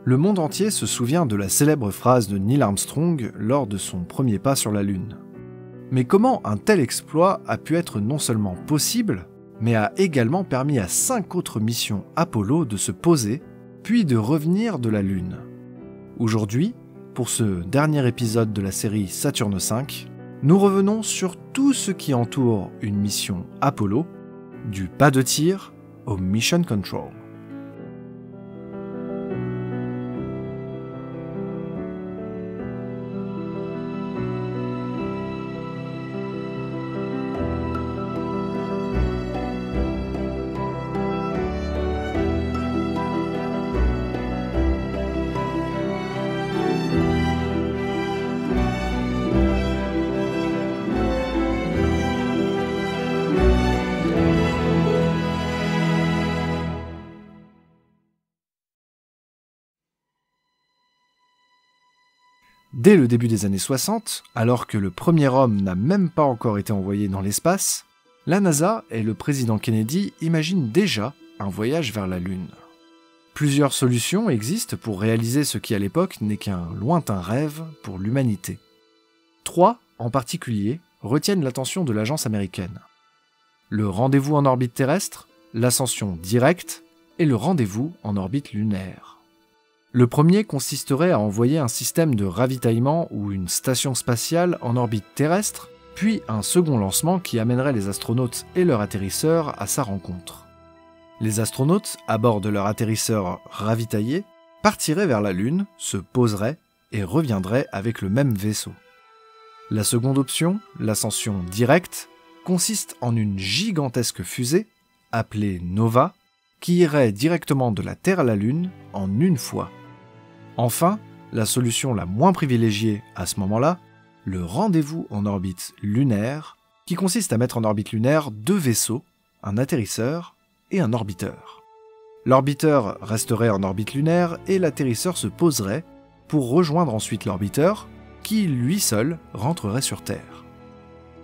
Le monde entier se souvient de la célèbre phrase de Neil Armstrong lors de son premier pas sur la Lune. Mais comment un tel exploit a pu être non seulement possible, mais a également permis à 5 autres missions Apollo de se poser, puis de revenir de la Lune. Aujourd'hui, pour ce dernier épisode de la série Saturne V, nous revenons sur tout ce qui entoure une mission Apollo, du pas de tir au Mission Control. Dès le début des années 60, alors que le premier homme n'a même pas encore été envoyé dans l'espace, la NASA et le président Kennedy imaginent déjà un voyage vers la Lune. Plusieurs solutions existent pour réaliser ce qui à l'époque n'est qu'un lointain rêve pour l'humanité. 3, en particulier, retiennent l'attention de l'agence américaine. Le rendez-vous en orbite terrestre, l'ascension directe et le rendez-vous en orbite lunaire. Le premier consisterait à envoyer un système de ravitaillement ou une station spatiale en orbite terrestre, puis un second lancement qui amènerait les astronautes et leur atterrisseur à sa rencontre. Les astronautes, à bord de leur atterrisseur ravitaillé, partiraient vers la Lune, se poseraient et reviendraient avec le même vaisseau. La seconde option, l'ascension directe, consiste en une gigantesque fusée, appelée Nova, qui irait directement de la Terre à la Lune en une fois. Enfin, la solution la moins privilégiée à ce moment-là, le rendez-vous en orbite lunaire, qui consiste à mettre en orbite lunaire 2 vaisseaux, un atterrisseur et un orbiteur. L'orbiteur resterait en orbite lunaire et l'atterrisseur se poserait pour rejoindre ensuite l'orbiteur, qui lui seul rentrerait sur Terre.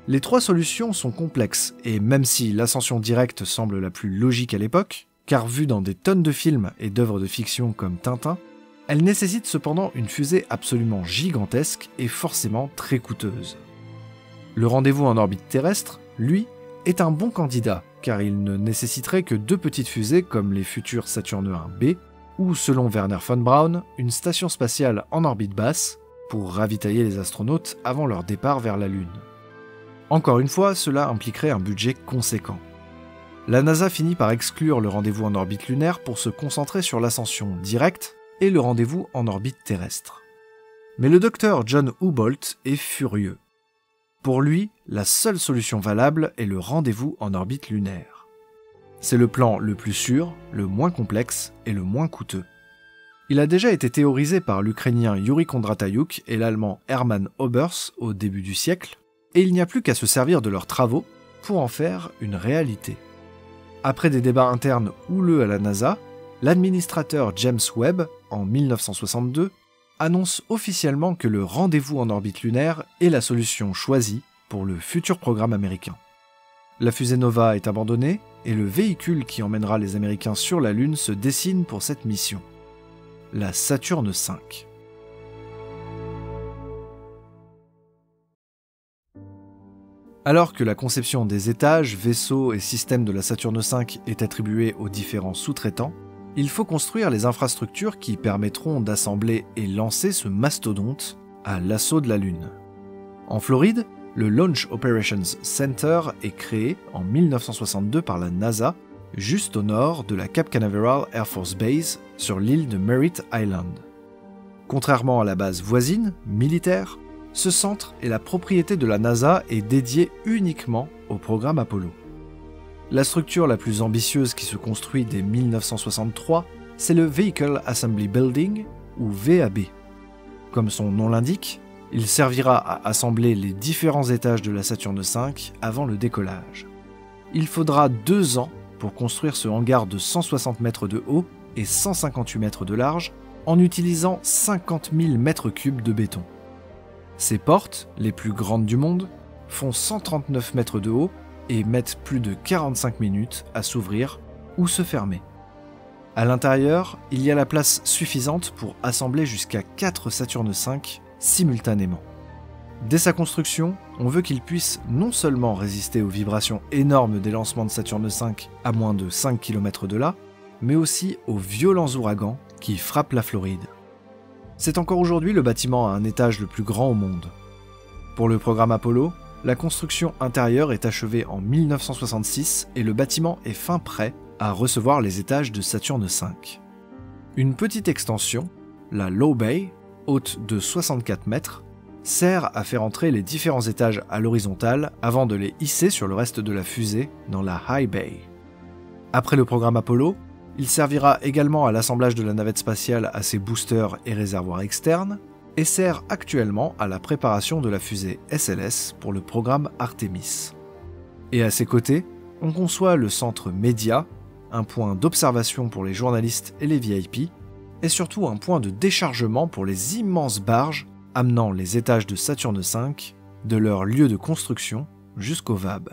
Les 3 solutions sont complexes, et même si l'ascension directe semble la plus logique à l'époque, car vue dans des tonnes de films et d'œuvres de fiction comme Tintin, elle nécessite cependant une fusée absolument gigantesque et forcément très coûteuse. Le rendez-vous en orbite terrestre, lui, est un bon candidat, car il ne nécessiterait que 2 petites fusées comme les futurs Saturne 1B, ou selon Wernher von Braun, une station spatiale en orbite basse, pour ravitailler les astronautes avant leur départ vers la Lune. Encore une fois, cela impliquerait un budget conséquent. La NASA finit par exclure le rendez-vous en orbite lunaire pour se concentrer sur l'ascension directe et le rendez-vous en orbite terrestre. Mais le docteur John Houbolt est furieux. Pour lui, la seule solution valable est le rendez-vous en orbite lunaire. C'est le plan le plus sûr, le moins complexe et le moins coûteux. Il a déjà été théorisé par l'Ukrainien Yuri Kondratayuk et l'Allemand Hermann Oberth au début du siècle, et il n'y a plus qu'à se servir de leurs travaux pour en faire une réalité. Après des débats internes houleux à la NASA, l'administrateur James Webb, en 1962, annonce officiellement que le rendez-vous en orbite lunaire est la solution choisie pour le futur programme américain. La fusée Nova est abandonnée et le véhicule qui emmènera les Américains sur la Lune se dessine pour cette mission. La Saturne V. Alors que la conception des étages, vaisseaux et systèmes de la Saturne V est attribuée aux différents sous-traitants, il faut construire les infrastructures qui permettront d'assembler et lancer ce mastodonte à l'assaut de la Lune. En Floride, le Launch Operations Center est créé en 1962 par la NASA, juste au nord de la Cape Canaveral Air Force Base, sur l'île de Merritt Island. Contrairement à la base voisine, militaire, ce centre est la propriété de la NASA et dédié uniquement au programme Apollo. La structure la plus ambitieuse qui se construit dès 1963, c'est le Vehicle Assembly Building, ou VAB. Comme son nom l'indique, il servira à assembler les différents étages de la Saturne V avant le décollage. Il faudra 2 ans pour construire ce hangar de 160 mètres de haut et 158 mètres de large, en utilisant 50 000 mètres cubes de béton. Ces portes, les plus grandes du monde, font 139 mètres de haut et mettent plus de 45 minutes à s'ouvrir ou se fermer. À l'intérieur, il y a la place suffisante pour assembler jusqu'à 4 Saturn V simultanément. Dès sa construction, on veut qu'il puisse non seulement résister aux vibrations énormes des lancements de Saturne V à moins de 5 km de là, mais aussi aux violents ouragans qui frappent la Floride. C'est encore aujourd'hui le bâtiment à un étage le plus grand au monde. Pour le programme Apollo, la construction intérieure est achevée en 1966 et le bâtiment est fin prêt à recevoir les étages de Saturne V. Une petite extension, la Low Bay, haute de 64 mètres, sert à faire entrer les différents étages à l'horizontale avant de les hisser sur le reste de la fusée dans la High Bay. Après le programme Apollo, il servira également à l'assemblage de la navette spatiale à ses boosters et réservoirs externes et sert actuellement à la préparation de la fusée SLS pour le programme Artemis. Et à ses côtés, on conçoit le centre Média, un point d'observation pour les journalistes et les VIP, et surtout un point de déchargement pour les immenses barges amenant les étages de Saturne V de leur lieu de construction jusqu'au VAB.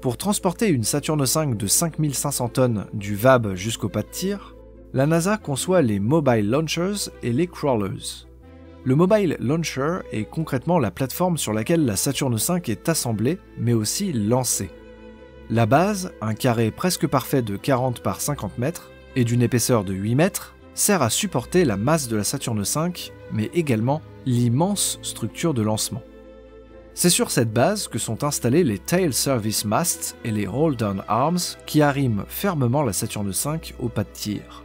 Pour transporter une Saturne V de 5500 tonnes du VAB jusqu'au pas de tir, la NASA conçoit les Mobile Launchers et les Crawlers. Le Mobile Launcher est concrètement la plateforme sur laquelle la Saturne V est assemblée, mais aussi lancée. La base, un carré presque parfait de 40 par 50 mètres et d'une épaisseur de 8 mètres, sert à supporter la masse de la Saturne V, mais également l'immense structure de lancement. C'est sur cette base que sont installés les Tail Service Masts et les Hold-Down Arms qui arriment fermement la Saturne V au pas de tir.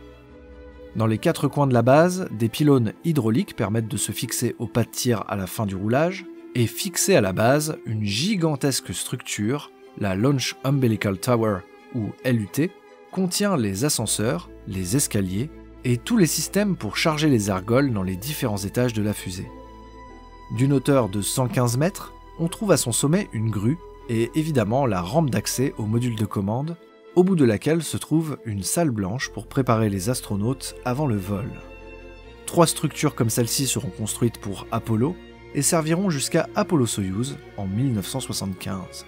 Dans les 4 coins de la base, des pylônes hydrauliques permettent de se fixer au pas de tir à la fin du roulage et fixer à la base une gigantesque structure, la Launch Umbilical Tower, ou LUT, contient les ascenseurs, les escaliers et tous les systèmes pour charger les ergols dans les différents étages de la fusée. D'une hauteur de 115 mètres, on trouve à son sommet une grue et évidemment la rampe d'accès au module de commande, au bout de laquelle se trouve une salle blanche pour préparer les astronautes avant le vol. 3 structures comme celle-ci seront construites pour Apollo et serviront jusqu'à Apollo-Soyouz en 1975.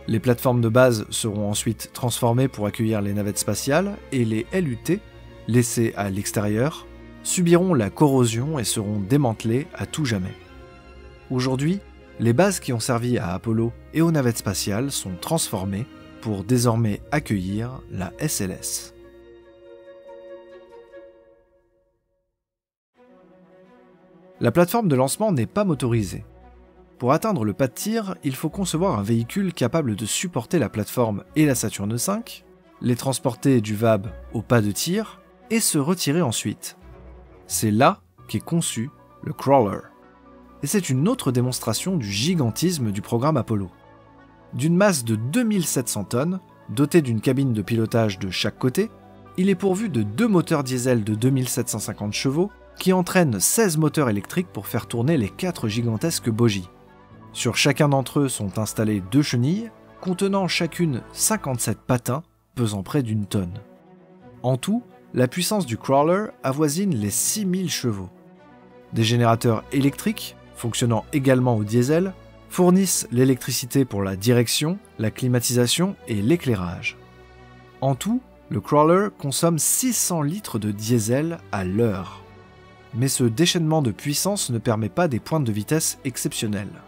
Les plateformes de base seront ensuite transformées pour accueillir les navettes spatiales et les LUT, laissées à l'extérieur, subiront la corrosion et seront démantelées à tout jamais. Aujourd'hui, les bases qui ont servi à Apollo et aux navettes spatiales sont transformées pour désormais accueillir la SLS. La plateforme de lancement n'est pas motorisée. Pour atteindre le pas de tir, il faut concevoir un véhicule capable de supporter la plateforme et la Saturne V, les transporter du VAB au pas de tir et se retirer ensuite. C'est là qu'est conçu le Crawler. Et c'est une autre démonstration du gigantisme du programme Apollo. D'une masse de 2700 tonnes, doté d'une cabine de pilotage de chaque côté, il est pourvu de 2 moteurs diesel de 2750 chevaux qui entraînent 16 moteurs électriques pour faire tourner les 4 gigantesques bogies. Sur chacun d'entre eux sont installées 2 chenilles, contenant chacune 57 patins, pesant près d'1 tonne. En tout, la puissance du Crawler avoisine les 6000 chevaux. Des générateurs électriques, fonctionnant également au diesel, fournissent l'électricité pour la direction, la climatisation et l'éclairage. En tout, le Crawler consomme 600 litres de diesel à l'heure. Mais ce déchaînement de puissance ne permet pas des pointes de vitesse exceptionnelles.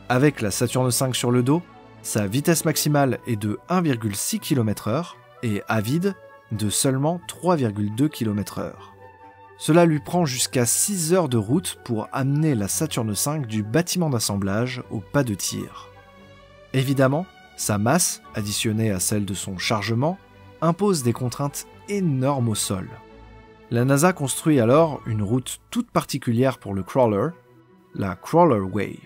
Avec la Saturne V sur le dos, sa vitesse maximale est de 1,6 km/h et à vide de seulement 3,2 km/h. Cela lui prend jusqu'à 6 heures de route pour amener la Saturne V du bâtiment d'assemblage au pas de tir. Évidemment, sa masse, additionnée à celle de son chargement, impose des contraintes énormes au sol. La NASA construit alors une route toute particulière pour le Crawler, la Crawler Way.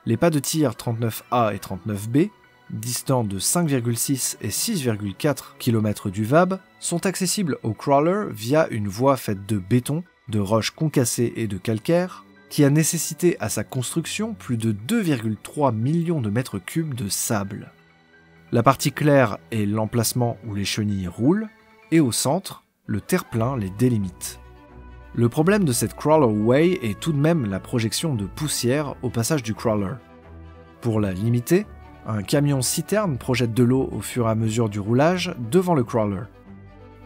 Les pas de tir 39A et 39B, distants de 5,6 et 6,4 km du VAB, sont accessibles au Crawler via une voie faite de béton, de roches concassées et de calcaire, qui a nécessité à sa construction plus de 2,3 millions de mètres cubes de sable. La partie claire est l'emplacement où les chenilles roulent, et au centre, le terre-plein les délimite. Le problème de cette crawler way est tout de même la projection de poussière au passage du crawler. Pour la limiter, un camion citerne projette de l'eau au fur et à mesure du roulage devant le crawler.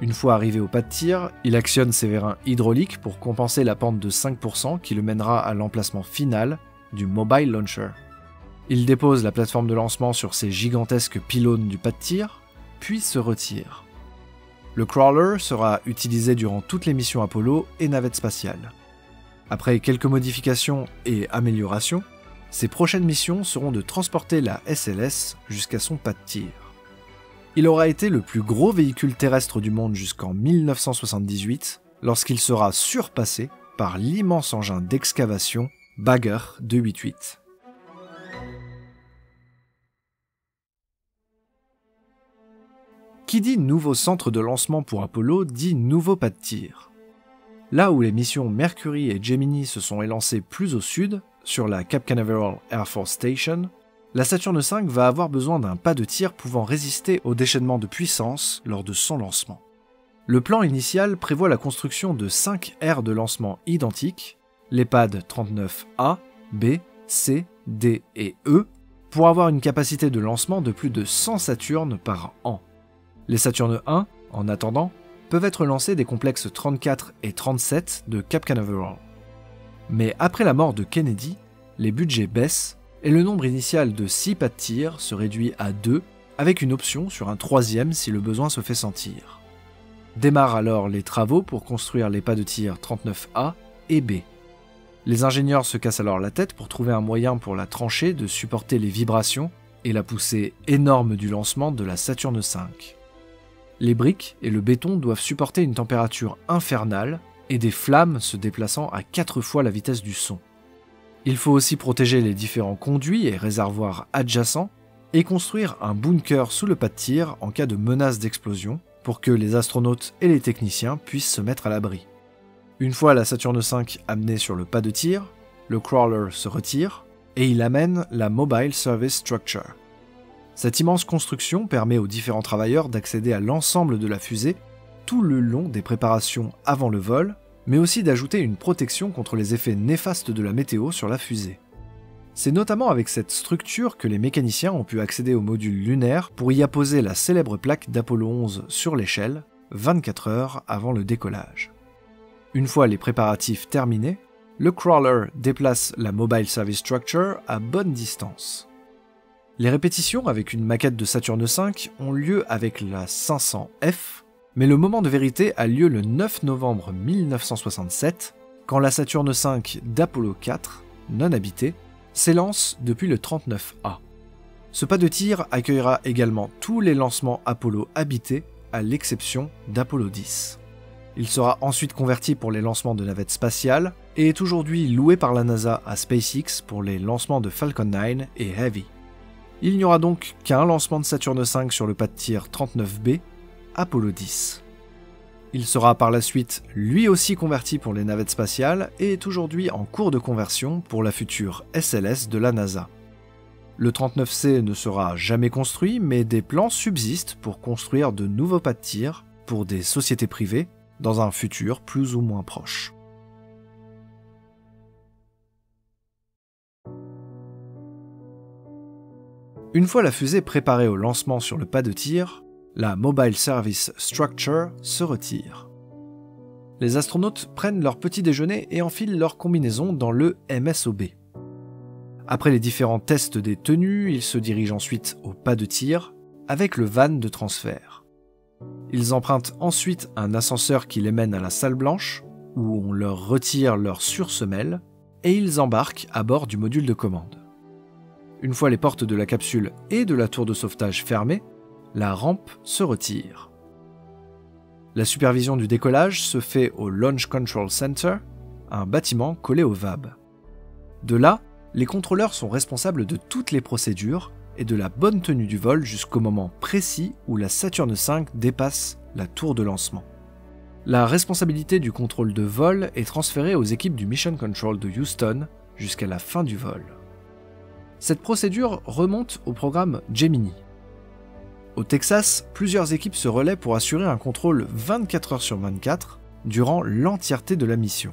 Une fois arrivé au pas de tir, il actionne ses vérins hydrauliques pour compenser la pente de 5% qui le mènera à l'emplacement final du Mobile Launcher. Il dépose la plateforme de lancement sur ses gigantesques pylônes du pas de tir, puis se retire. Le crawler sera utilisé durant toutes les missions Apollo et navettes spatiales. Après quelques modifications et améliorations, ses prochaines missions seront de transporter la SLS jusqu'à son pas de tir. Il aura été le plus gros véhicule terrestre du monde jusqu'en 1978, lorsqu'il sera surpassé par l'immense engin d'excavation Bagger 288. Qui dit nouveau centre de lancement pour Apollo dit nouveau pas de tir. Là où les missions Mercury et Gemini se sont élancées plus au sud, sur la Cape Canaveral Air Force Station, la Saturne V va avoir besoin d'un pas de tir pouvant résister au déchaînement de puissance lors de son lancement. Le plan initial prévoit la construction de 5 aires de lancement identiques, les pads 39A, B, C, D et E, pour avoir une capacité de lancement de plus de 100 Saturnes par an. Les Saturne 1, en attendant, peuvent être lancés des complexes 34 et 37 de Cape Canaveral. Mais après la mort de Kennedy, les budgets baissent et le nombre initial de 6 pas de tir se réduit à 2, avec une option sur un 3e si le besoin se fait sentir. Démarrent alors les travaux pour construire les pas de tir 39A et B. Les ingénieurs se cassent alors la tête pour trouver un moyen pour la tranchée de supporter les vibrations et la poussée énorme du lancement de la Saturne V. Les briques et le béton doivent supporter une température infernale et des flammes se déplaçant à 4 fois la vitesse du son. Il faut aussi protéger les différents conduits et réservoirs adjacents et construire un bunker sous le pas de tir en cas de menace d'explosion pour que les astronautes et les techniciens puissent se mettre à l'abri. Une fois la Saturne V amenée sur le pas de tir, le crawler se retire et il amène la Mobile Service Structure. Cette immense construction permet aux différents travailleurs d'accéder à l'ensemble de la fusée tout le long des préparations avant le vol, mais aussi d'ajouter une protection contre les effets néfastes de la météo sur la fusée. C'est notamment avec cette structure que les mécaniciens ont pu accéder au module lunaire pour y apposer la célèbre plaque d'Apollo 11 sur l'échelle, 24 heures avant le décollage. Une fois les préparatifs terminés, le crawler déplace la Mobile Service Structure à bonne distance. Les répétitions avec une maquette de Saturne V ont lieu avec la 500F, mais le moment de vérité a lieu le 9 novembre 1967, quand la Saturne V d'Apollo 4, non habitée, s'élance depuis le 39A. Ce pas de tir accueillera également tous les lancements Apollo habités, à l'exception d'Apollo 10. Il sera ensuite converti pour les lancements de navettes spatiales et est aujourd'hui loué par la NASA à SpaceX pour les lancements de Falcon 9 et Heavy. Il n'y aura donc qu'un lancement de Saturne V sur le pas de tir 39B, Apollo 10. Il sera par la suite lui aussi converti pour les navettes spatiales et est aujourd'hui en cours de conversion pour la future SLS de la NASA. Le 39C ne sera jamais construit, mais des plans subsistent pour construire de nouveaux pas de tir pour des sociétés privées dans un futur plus ou moins proche. Une fois la fusée préparée au lancement sur le pas de tir, la Mobile Service Structure se retire. Les astronautes prennent leur petit déjeuner et enfilent leur combinaison dans le MSOB. Après les différents tests des tenues, ils se dirigent ensuite au pas de tir avec le van de transfert. Ils empruntent ensuite un ascenseur qui les mène à la salle blanche, où on leur retire leur sursemelle, et ils embarquent à bord du module de commande. Une fois les portes de la capsule et de la tour de sauvetage fermées, la rampe se retire. La supervision du décollage se fait au Launch Control Center, un bâtiment collé au VAB. De là, les contrôleurs sont responsables de toutes les procédures et de la bonne tenue du vol jusqu'au moment précis où la Saturne V dépasse la tour de lancement. La responsabilité du contrôle de vol est transférée aux équipes du Mission Control de Houston jusqu'à la fin du vol. Cette procédure remonte au programme Gemini. Au Texas, plusieurs équipes se relaient pour assurer un contrôle 24 heures sur 24 durant l'entièreté de la mission.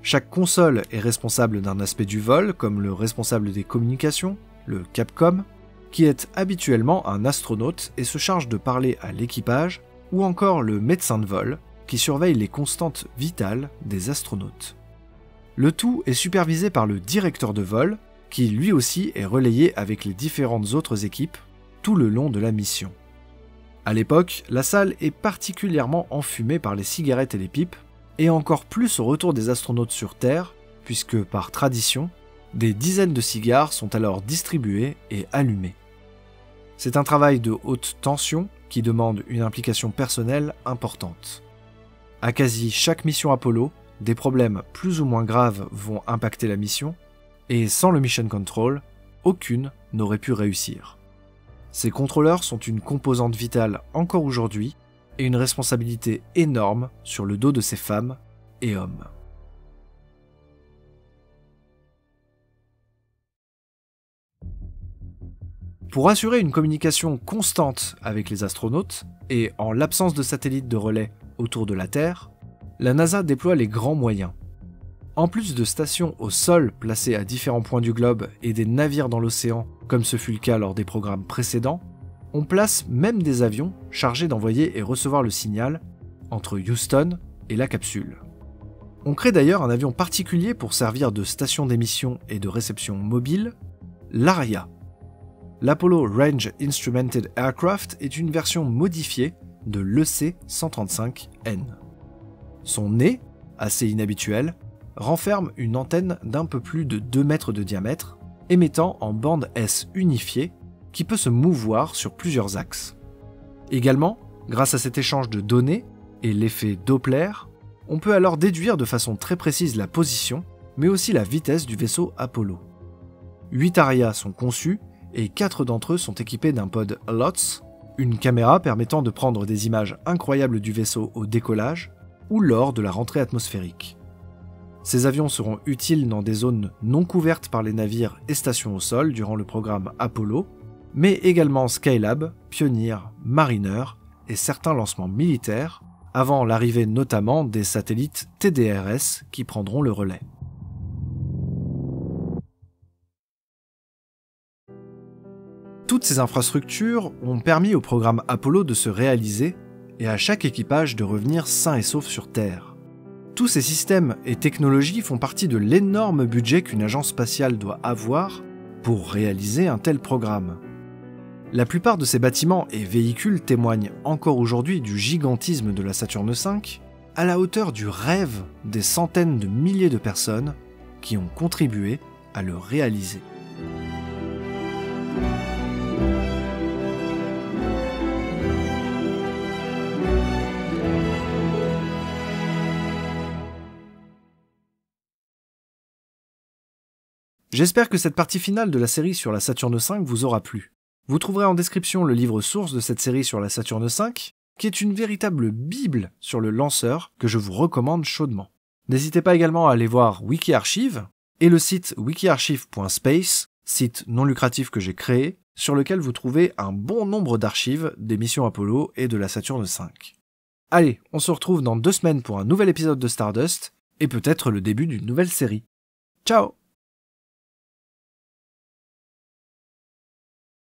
Chaque console est responsable d'un aspect du vol, comme le responsable des communications, le Capcom, qui est habituellement un astronaute et se charge de parler à l'équipage, ou encore le médecin de vol, qui surveille les constantes vitales des astronautes. Le tout est supervisé par le directeur de vol, qui lui aussi est relayé avec les différentes autres équipes tout le long de la mission. À l'époque, la salle est particulièrement enfumée par les cigarettes et les pipes, et encore plus au retour des astronautes sur Terre, puisque par tradition, des dizaines de cigares sont alors distribués et allumés. C'est un travail de haute tension qui demande une implication personnelle importante. À quasi chaque mission Apollo, des problèmes plus ou moins graves vont impacter la mission, et sans le Mission Control, aucune n'aurait pu réussir. Ces contrôleurs sont une composante vitale encore aujourd'hui, et une responsabilité énorme sur le dos de ces femmes et hommes. Pour assurer une communication constante avec les astronautes, et en l'absence de satellites de relais autour de la Terre, la NASA déploie les grands moyens. En plus de stations au sol placées à différents points du globe et des navires dans l'océan, comme ce fut le cas lors des programmes précédents, on place même des avions chargés d'envoyer et recevoir le signal entre Houston et la capsule. On crée d'ailleurs un avion particulier pour servir de station d'émission et de réception mobile, l'ARIA. L'Apollo Range Instrumented Aircraft est une version modifiée de l'EC-135N. Son nez, assez inhabituel, renferme une antenne d'un peu plus de 2 mètres de diamètre, émettant en bande S unifiée, qui peut se mouvoir sur plusieurs axes. Également, grâce à cet échange de données et l'effet Doppler, on peut alors déduire de façon très précise la position, mais aussi la vitesse du vaisseau Apollo. 8 Arias sont conçus et 4 d'entre eux sont équipés d'un pod LOTS, une caméra permettant de prendre des images incroyables du vaisseau au décollage ou lors de la rentrée atmosphérique. Ces avions seront utiles dans des zones non couvertes par les navires et stations au sol durant le programme Apollo, mais également Skylab, Pioneer, Mariner et certains lancements militaires, avant l'arrivée notamment des satellites TDRS qui prendront le relais. Toutes ces infrastructures ont permis au programme Apollo de se réaliser et à chaque équipage de revenir sain et sauf sur Terre. Tous ces systèmes et technologies font partie de l'énorme budget qu'une agence spatiale doit avoir pour réaliser un tel programme. La plupart de ces bâtiments et véhicules témoignent encore aujourd'hui du gigantisme de la Saturne V, à la hauteur du rêve des centaines de milliers de personnes qui ont contribué à le réaliser. J'espère que cette partie finale de la série sur la Saturne V vous aura plu. Vous trouverez en description le livre source de cette série sur la Saturne V, qui est une véritable bible sur le lanceur que je vous recommande chaudement. N'hésitez pas également à aller voir WikiArchive et le site wikiarchive.space, site non lucratif que j'ai créé, sur lequel vous trouvez un bon nombre d'archives des missions Apollo et de la Saturne V. Allez, on se retrouve dans 2 semaines pour un nouvel épisode de Stardust, et peut-être le début d'une nouvelle série. Ciao!